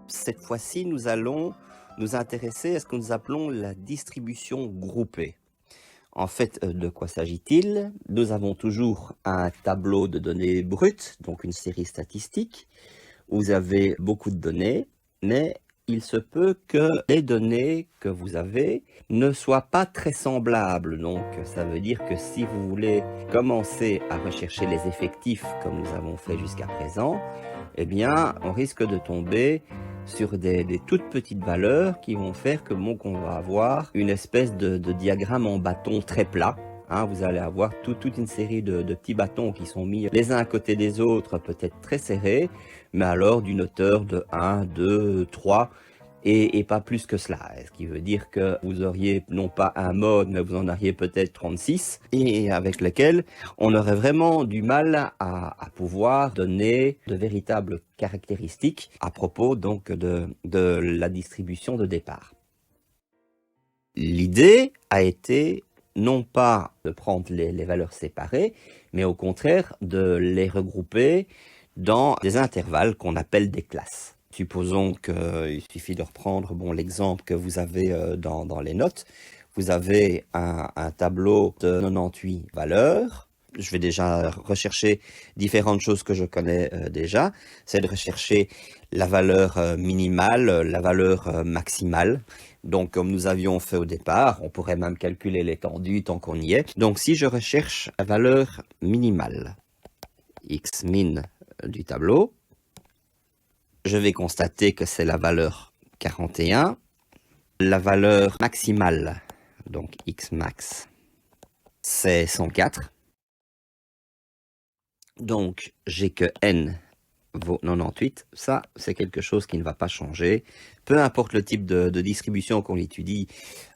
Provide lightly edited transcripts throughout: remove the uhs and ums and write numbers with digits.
Cette fois-ci, nous allons nous intéresser à ce que nous appelons la distribution groupée. En fait, de quoi s'agit-il? Nous avons toujours un tableau de données brutes, donc une série statistique. Vous avez beaucoup de données, mais il se peut que les données que vous avez ne soient pas très semblables. Donc, ça veut dire que si vous voulez commencer à rechercher les effectifs comme nous avons fait jusqu'à présent, eh bien, on risque de tomber sur des toutes petites valeurs qui vont faire que qu'on va avoir une espèce de diagramme en bâton très plat. Hein, vous allez avoir toute une série de petits bâtons qui sont mis les uns à côté des autres, peut-être très serrés, mais alors d'une hauteur de 1, 2, 3, et pas plus que cela. Ce qui veut dire que vous auriez non pas un mode, mais vous en auriez peut-être 36, et avec lesquels on aurait vraiment du mal à pouvoir donner de véritables caractéristiques à propos donc de la distribution de départ. L'idée a été non pas de prendre les valeurs séparées, mais au contraire de les regrouper dans des intervalles qu'on appelle des classes. Supposons qu'il suffit de reprendre l'exemple que vous avez dans les notes. Vous avez un tableau de 98 valeurs. Je vais déjà rechercher différentes choses que je connais déjà. C'est de rechercher la valeur minimale, la valeur maximale. Donc, comme nous avions fait au départ, on pourrait même calculer l'étendue tant qu'on y est. Donc, si je recherche la valeur minimale, x min du tableau, je vais constater que c'est la valeur 41. La valeur maximale, donc x max, c'est 104. Donc, j'ai que n vaut 98. Ça, c'est quelque chose qui ne va pas changer. Peu importe le type de distribution qu'on étudie,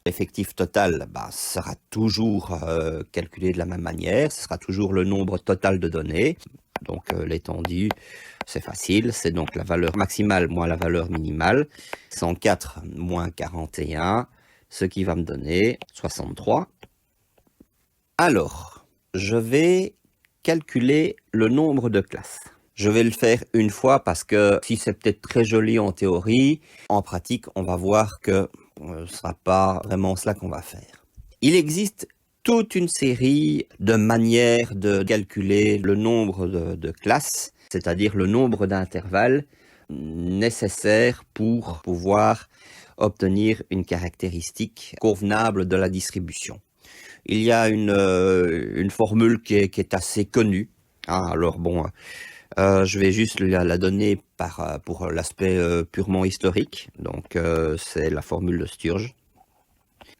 l'effectif total sera toujours calculé de la même manière. Ce sera toujours le nombre total de données. Donc, l'étendue, c'est facile. C'est donc la valeur maximale moins la valeur minimale. 104 moins 41, ce qui va me donner 63. Alors, je vais calculer le nombre de classes. Je vais le faire une fois parce que si c'est peut-être très joli en théorie, en pratique, on va voir que ce ne sera pas vraiment cela qu'on va faire. Il existe toute une série de manières de calculer le nombre de classes, c'est-à-dire le nombre d'intervalles nécessaires pour pouvoir obtenir une caractéristique convenable de la distribution. Il y a une formule qui est assez connue. Alors je vais juste la donner pour l'aspect purement historique. Donc, c'est la formule de Sturge.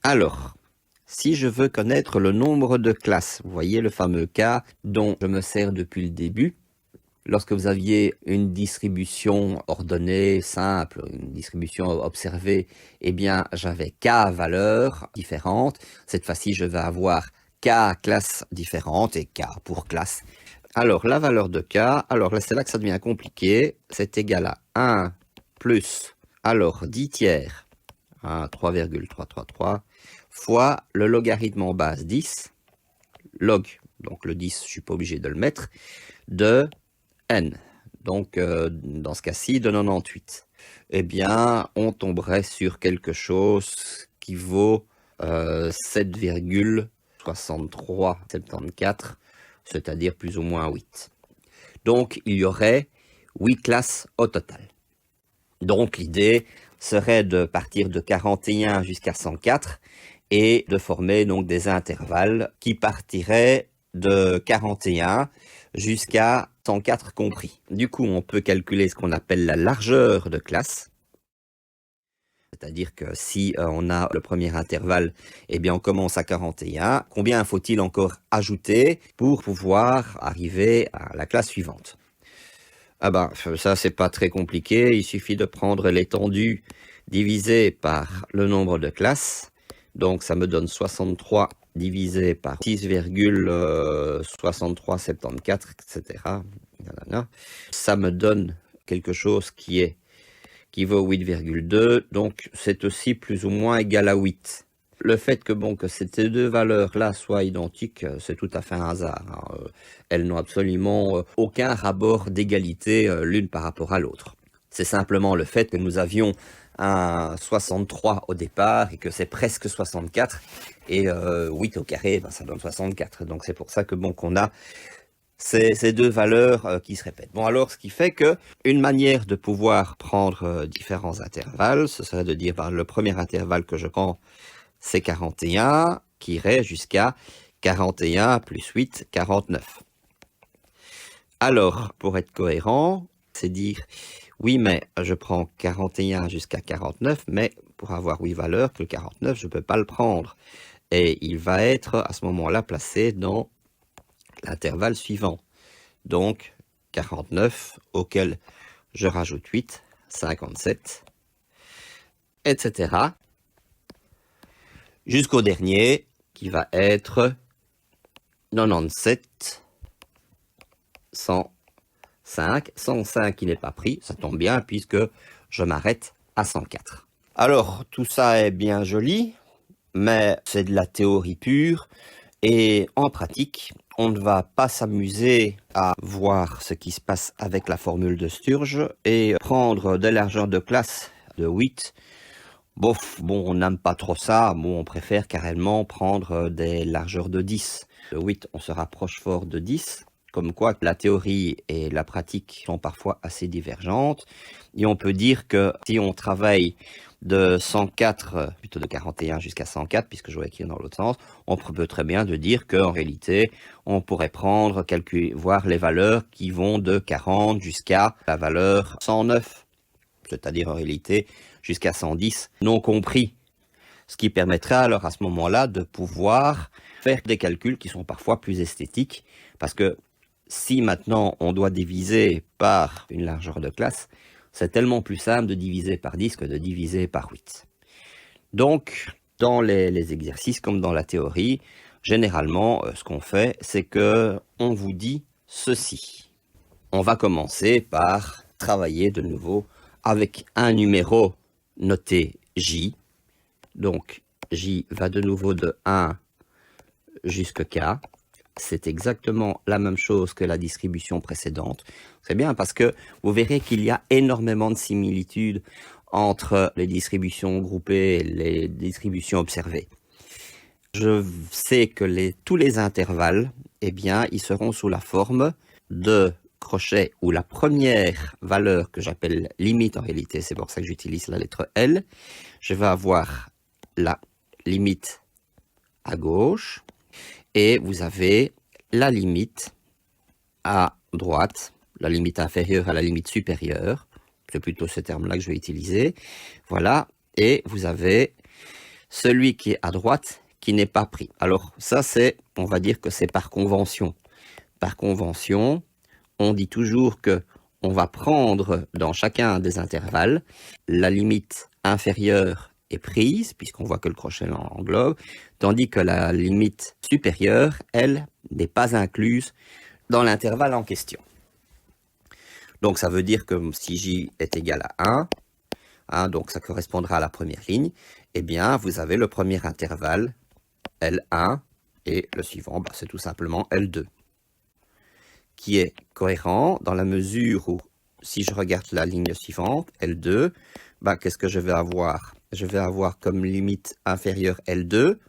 Alors, si je veux connaître le nombre de classes, vous voyez le fameux cas dont je me sers depuis le début. Lorsque vous aviez une distribution ordonnée, simple, une distribution observée, eh bien, j'avais k valeurs différentes. Cette fois-ci, je vais avoir k classes différentes et k pour classe. Alors, la valeur de k, alors là, c'est là que ça devient compliqué. C'est égal à 1 plus, alors 10 tiers, 3,333, fois le logarithme en base 10, log, donc le 10, je ne suis pas obligé de le mettre, de n. Donc, dans ce cas-ci, de 98. Eh bien, on tomberait sur quelque chose qui vaut 7,6374, c'est-à-dire plus ou moins 8. Donc, il y aurait 8 classes au total. Donc, l'idée serait de partir de 41 jusqu'à 104 et de former donc des intervalles qui partiraient de 41 jusqu'à 104 compris. Du coup, on peut calculer ce qu'on appelle la largeur de classe. C'est-à-dire que si on a le premier intervalle, eh bien on commence à 41. Combien faut-il encore ajouter pour pouvoir arriver à la classe suivante? Ça, c'est pas très compliqué. Il suffit de prendre l'étendue divisé par le nombre de classes. Donc, ça me donne 63 divisé par 6,6374, etc. Ça me donne quelque chose qui vaut 8,2, donc c'est aussi plus ou moins égal à 8. Le fait que ces deux valeurs-là soient identiques, c'est tout à fait un hasard. Elles n'ont absolument aucun rapport d'égalité l'une par rapport à l'autre. C'est simplement le fait que nous avions un 63 au départ et que c'est presque 64. Et 8 au carré, ben, ça donne 64. Donc c'est pour ça que bon, qu'on a ces deux valeurs qui se répètent. Bon, alors, ce qui fait que une manière de pouvoir prendre différents intervalles, ce serait de dire, ben, le premier intervalle que je prends, c'est 41, qui irait jusqu'à 41 plus 8, 49. Alors, pour être cohérent, c'est dire, oui, mais je prends 41 jusqu'à 49, mais pour avoir 8 valeurs, que le 49, je ne peux pas le prendre. Et il va être à ce moment-là placé dans l'intervalle suivant. Donc 49 auquel je rajoute 8, 57, etc. Jusqu'au dernier qui va être 97, 105. 105 qui n'est pas pris, ça tombe bien puisque je m'arrête à 104. Alors tout ça est bien joli, mais c'est de la théorie pure. Et en pratique, on ne va pas s'amuser à voir ce qui se passe avec la formule de Sturge et prendre des largeurs de classe de 8. Bof, bon, on n'aime pas trop ça. Bon, on préfère carrément prendre des largeurs de 10. De 8, on se rapproche fort de 10. Comme quoi, la théorie et la pratique sont parfois assez divergentes. Et on peut dire que si on travaille de 104, plutôt de 41 jusqu'à 104, puisque je vais écrire dans l'autre sens, on peut très bien de dire qu'en réalité, on pourrait prendre, calculer, voir les valeurs qui vont de 40 jusqu'à la valeur 109, c'est-à-dire en réalité jusqu'à 110, non compris. Ce qui permettrait alors à ce moment-là de pouvoir faire des calculs qui sont parfois plus esthétiques, parce que si maintenant on doit diviser par une largeur de classe, c'est tellement plus simple de diviser par 10 que de diviser par 8. Donc, dans les exercices comme dans la théorie, généralement, ce qu'on fait, c'est que on vous dit ceci. On va commencer par travailler de nouveau avec un numéro noté J. Donc, J va de nouveau de 1 jusqu'à K. C'est exactement la même chose que la distribution précédente. C'est bien parce que vous verrez qu'il y a énormément de similitudes entre les distributions groupées et les distributions observées. Je sais que tous les intervalles, eh bien, ils seront sous la forme de crochets où la première valeur que j'appelle limite, en réalité, c'est pour ça que j'utilise la lettre L, je vais avoir la limite à gauche, et vous avez la limite à droite, la limite inférieure à la limite supérieure. C'est plutôt ce terme-là que je vais utiliser. Voilà. Et vous avez celui qui est à droite qui n'est pas pris. Alors ça, on va dire que c'est par convention. Par convention, on dit toujours que on va prendre dans chacun des intervalles la limite inférieure est prise, puisqu'on voit que le crochet l'englobe, tandis que la limite supérieure, elle, n'est pas incluse dans l'intervalle en question. Donc ça veut dire que si J est égal à 1, donc ça correspondra à la première ligne, eh bien vous avez le premier intervalle L1 et le suivant, c'est tout simplement L2, qui est cohérent dans la mesure où, si je regarde la ligne suivante, L2, qu'est-ce que je vais avoir? Je vais avoir comme limite inférieure L2.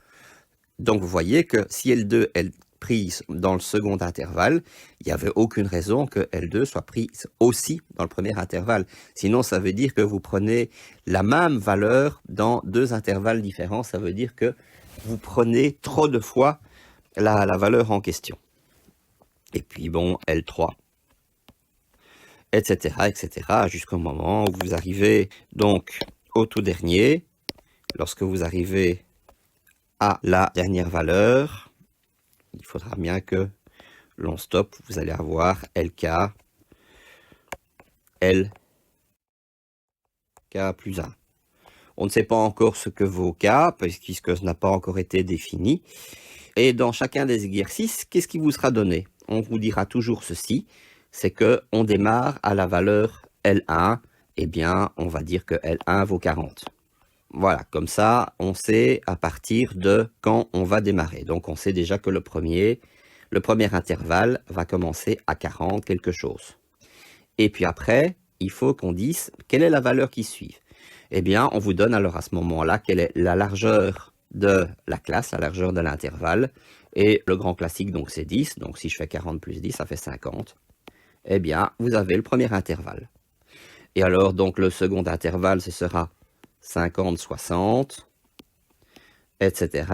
Donc vous voyez que si L2 est prise dans le second intervalle, il n'y avait aucune raison que L2 soit prise aussi dans le premier intervalle. Sinon, ça veut dire que vous prenez la même valeur dans deux intervalles différents. Ça veut dire que vous prenez trop de fois la valeur en question. Et puis bon, L3, etc., etc., jusqu'au moment où vous arrivez donc au tout dernier. Lorsque vous arrivez à la dernière valeur, il faudra bien que l'on stoppe. Vous allez avoir LK, L, K plus 1. On ne sait pas encore ce que vaut K, puisque ce n'a pas encore été défini. Et dans chacun des exercices, qu'est-ce qui vous sera donné? On vous dira toujours ceci, c'est qu'on démarre à la valeur L1, eh bien, on va dire que L1 vaut 40. Voilà, comme ça, on sait à partir de quand on va démarrer. Donc, on sait déjà que le premier intervalle va commencer à 40 quelque chose. Et puis après, il faut qu'on dise quelle est la valeur qui suit. Eh bien, on vous donne alors à ce moment-là quelle est la largeur de la classe, la largeur de l'intervalle. Et le grand classique, donc, c'est 10. Donc, si je fais 40 plus 10, ça fait 50. Eh bien, vous avez le premier intervalle. Et alors, donc, le second intervalle, ce sera 50, 60, etc.,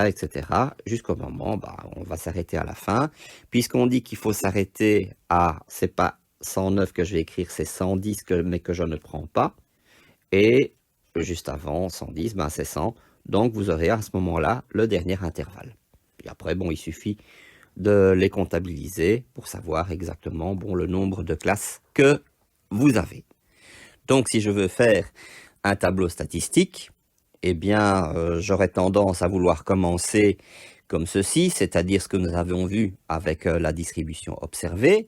jusqu'au moment, on va s'arrêter à la fin. Puisqu'on dit qu'il faut s'arrêter à, c'est pas 109 que je vais écrire, c'est 110, mais que je ne prends pas. Et juste avant 110, c'est 100. Donc, vous aurez à ce moment-là le dernier intervalle. Et après, il suffit de les comptabiliser pour savoir exactement le nombre de classes que vous avez. Donc, si je veux faire un tableau statistique, eh bien, j'aurais tendance à vouloir commencer comme ceci, c'est-à-dire ce que nous avons vu avec la distribution observée.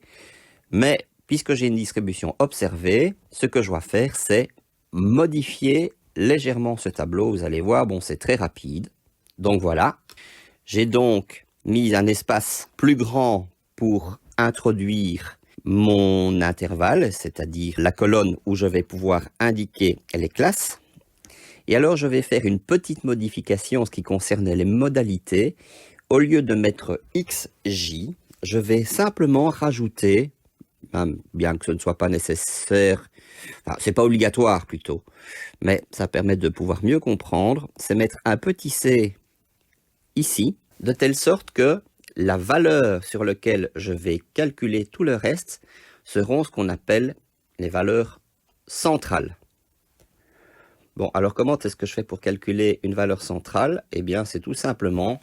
Mais puisque j'ai une distribution observée, ce que je dois faire, c'est modifier légèrement ce tableau. Vous allez voir, c'est très rapide. Donc voilà, j'ai donc mis un espace plus grand pour introduire mon intervalle, c'est-à-dire la colonne où je vais pouvoir indiquer les classes. Et alors, je vais faire une petite modification en ce qui concerne les modalités. Au lieu de mettre XJ, je vais simplement rajouter, bien que ce ne soit pas nécessaire, c'est pas obligatoire plutôt, mais ça permet de pouvoir mieux comprendre, c'est mettre un petit c ici, de telle sorte que la valeur sur laquelle je vais calculer tout le reste seront ce qu'on appelle les valeurs centrales. Alors comment est-ce que je fais pour calculer une valeur centrale? Eh bien, c'est tout simplement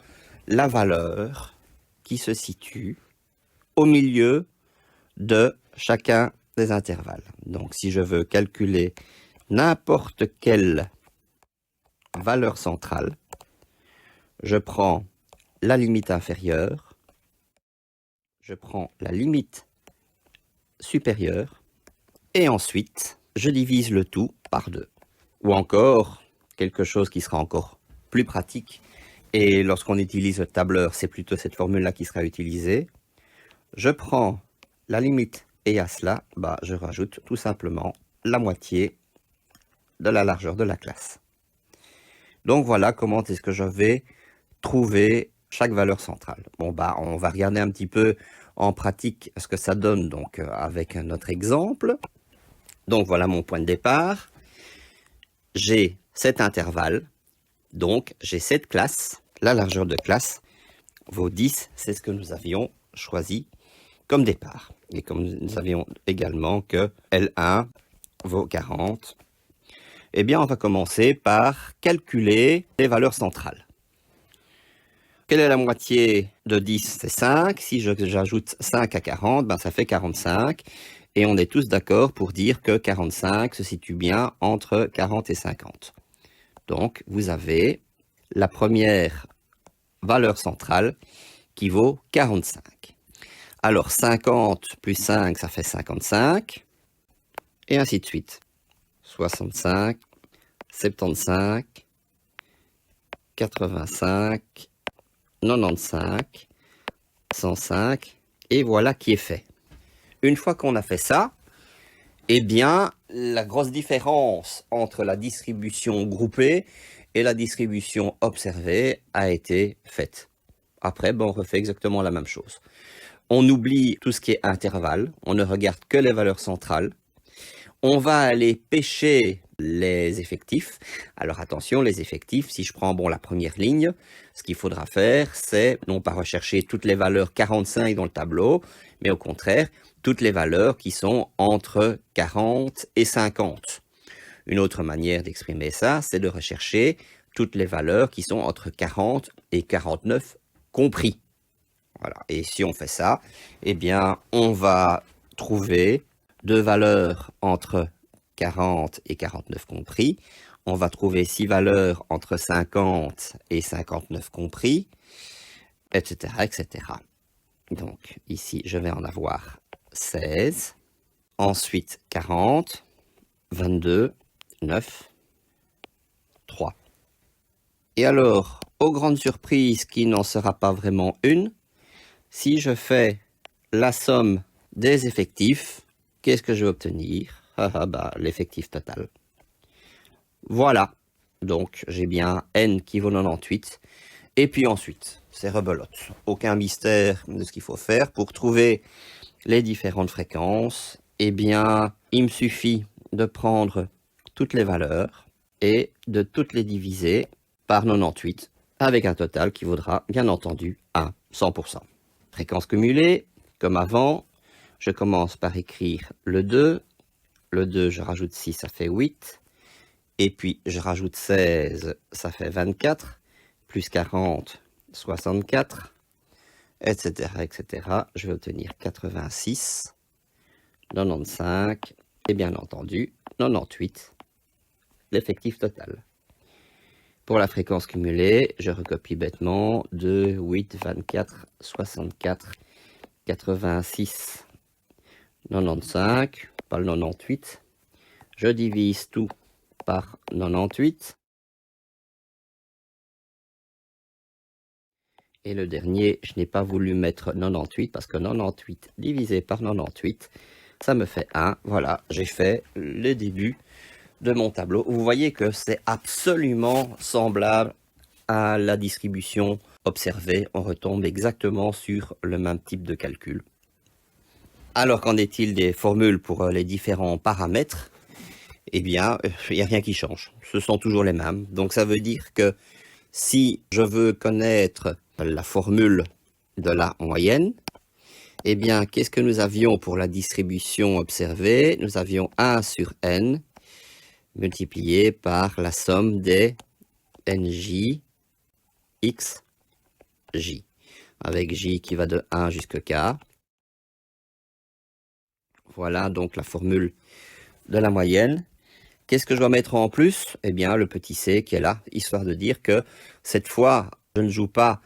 la valeur qui se situe au milieu de chacun des intervalles. Donc, si je veux calculer n'importe quelle valeur centrale, je prends la limite inférieure, je prends la limite supérieure, et ensuite, je divise le tout par 2. Ou encore, quelque chose qui sera encore plus pratique, et lorsqu'on utilise le tableur, c'est plutôt cette formule-là qui sera utilisée. Je prends la limite et à cela, je rajoute tout simplement la moitié de la largeur de la classe. Donc voilà comment est-ce que je vais trouver chaque valeur centrale. On va regarder un petit peu en pratique ce que ça donne donc avec notre exemple. Donc voilà mon point de départ. J'ai cet intervalle, donc j'ai cette classe, la largeur de classe vaut 10, c'est ce que nous avions choisi comme départ. Et comme nous avions également que L1 vaut 40, eh bien on va commencer par calculer les valeurs centrales. Quelle est la moitié de 10? C'est 5. Si j'ajoute 5 à 40, ça fait 45. Et on est tous d'accord pour dire que 45 se situe bien entre 40 et 50. Donc, vous avez la première valeur centrale qui vaut 45. Alors, 50 plus 5, ça fait 55. Et ainsi de suite. 65, 75, 85, 95, 105. Et voilà qui est fait. Une fois qu'on a fait ça, eh bien, la grosse différence entre la distribution groupée et la distribution observée a été faite. Après, on refait exactement la même chose. On oublie tout ce qui est intervalle, on ne regarde que les valeurs centrales. On va aller pêcher les effectifs. Alors attention, les effectifs, si je prends la première ligne, ce qu'il faudra faire, c'est non pas rechercher toutes les valeurs 45 dans le tableau, mais au contraire, toutes les valeurs qui sont entre 40 et 50. Une autre manière d'exprimer ça, c'est de rechercher toutes les valeurs qui sont entre 40 et 49 compris. Voilà. Et si on fait ça, eh bien, on va trouver deux valeurs entre 40 et 49 compris. On va trouver 6 valeurs entre 50 et 59 compris, etc., etc. Donc, ici, je vais en avoir 16. Ensuite, 40, 22, 9, 3. Et alors, aux grandes surprises qui n'en sera pas vraiment une, si je fais la somme des effectifs, qu'est-ce que je vais obtenir? l'effectif total. Voilà, donc j'ai bien n qui vaut 98. Et puis ensuite, c'est rebelote. Aucun mystère de ce qu'il faut faire pour trouver les différentes fréquences. Eh bien, il me suffit de prendre toutes les valeurs et de toutes les diviser par 98 avec un total qui vaudra bien entendu à 100%. Fréquence cumulée, comme avant, je commence par écrire le 2. Le 2, je rajoute 6, ça fait 8. Et puis, je rajoute 16, ça fait 24. Plus 40, 64, etc., etc. Je vais obtenir 86, 95 et bien entendu 98, l'effectif total. Pour la fréquence cumulée, je recopie bêtement 2, 8, 24, 64, 86, 95, pas le 98. Je divise tout par 98. Et le dernier, je n'ai pas voulu mettre 98 parce que 98 divisé par 98, ça me fait 1. Voilà, j'ai fait le début de mon tableau. Vous voyez que c'est absolument semblable à la distribution observée. On retombe exactement sur le même type de calcul. Alors, qu'en est-il des formules pour les différents paramètres? Eh bien, il n'y a rien qui change. Ce sont toujours les mêmes. Donc, ça veut dire que si je veux connaître la formule de la moyenne, eh bien, qu'est-ce que nous avions pour la distribution observée? Nous avions 1 sur n multiplié par la somme des nj x j, avec j qui va de 1 jusqu'à k. Voilà donc la formule de la moyenne. Qu'est-ce que je dois mettre en plus? Eh bien, le petit c qui est là, histoire de dire que cette fois, je ne joue pas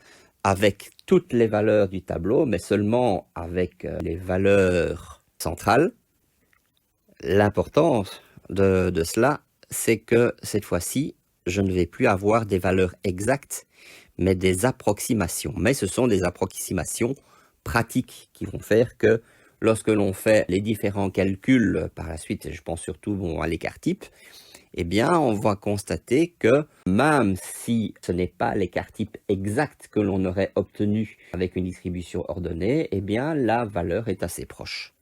avec toutes les valeurs du tableau, mais seulement avec les valeurs centrales. L'importance de cela, c'est que cette fois-ci, je ne vais plus avoir des valeurs exactes, mais des approximations. Mais ce sont des approximations pratiques qui vont faire que lorsque l'on fait les différents calculs par la suite, et je pense surtout à l'écart type, eh bien, on va constater que même si ce n'est pas l'écart type exact que l'on aurait obtenu avec une distribution ordonnée, eh bien, la valeur est assez proche.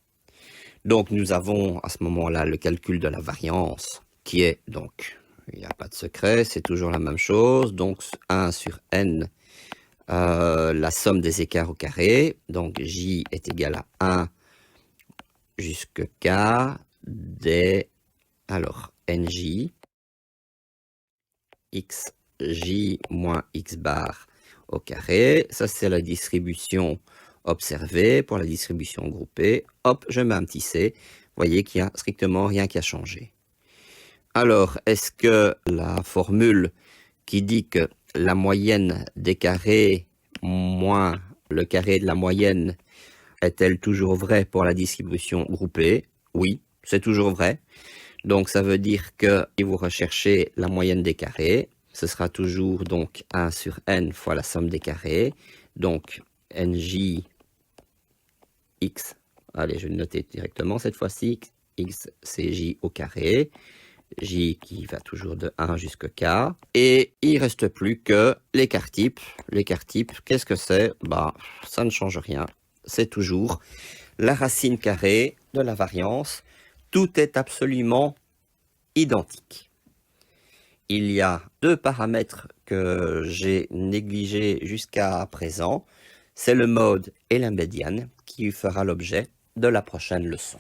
Donc, nous avons à ce moment-là le calcul de la variance qui est donc, il n'y a pas de secret, c'est toujours la même chose. Donc, 1 sur n, la somme des écarts au carré. Donc, j est égal à 1 jusqu'à k des... Alors, nj, xj moins x bar au carré. Ça, c'est la distribution observée. Pour la distribution groupée, hop, je mets un petit c. Vous voyez qu'il n'y a strictement rien qui a changé. Alors, est-ce que la formule qui dit que la moyenne des carrés moins le carré de la moyenne est-elle toujours vraie pour la distribution groupée? Oui, c'est toujours vrai. Donc, ça veut dire que si vous recherchez la moyenne des carrés, ce sera toujours donc 1 sur n fois la somme des carrés. Donc, nj x, allez, je vais le noter directement cette fois-ci, x c'est j au carré, j qui va toujours de 1 jusqu'à k. Et il ne reste plus que l'écart type. L'écart type, qu'est-ce que c'est? Bah, ça ne change rien. C'est toujours la racine carrée de la variance. Tout est absolument identique. Il y a deux paramètres que j'ai négligés jusqu'à présent. C'est le mode et la médiane qui fera l'objet de la prochaine leçon.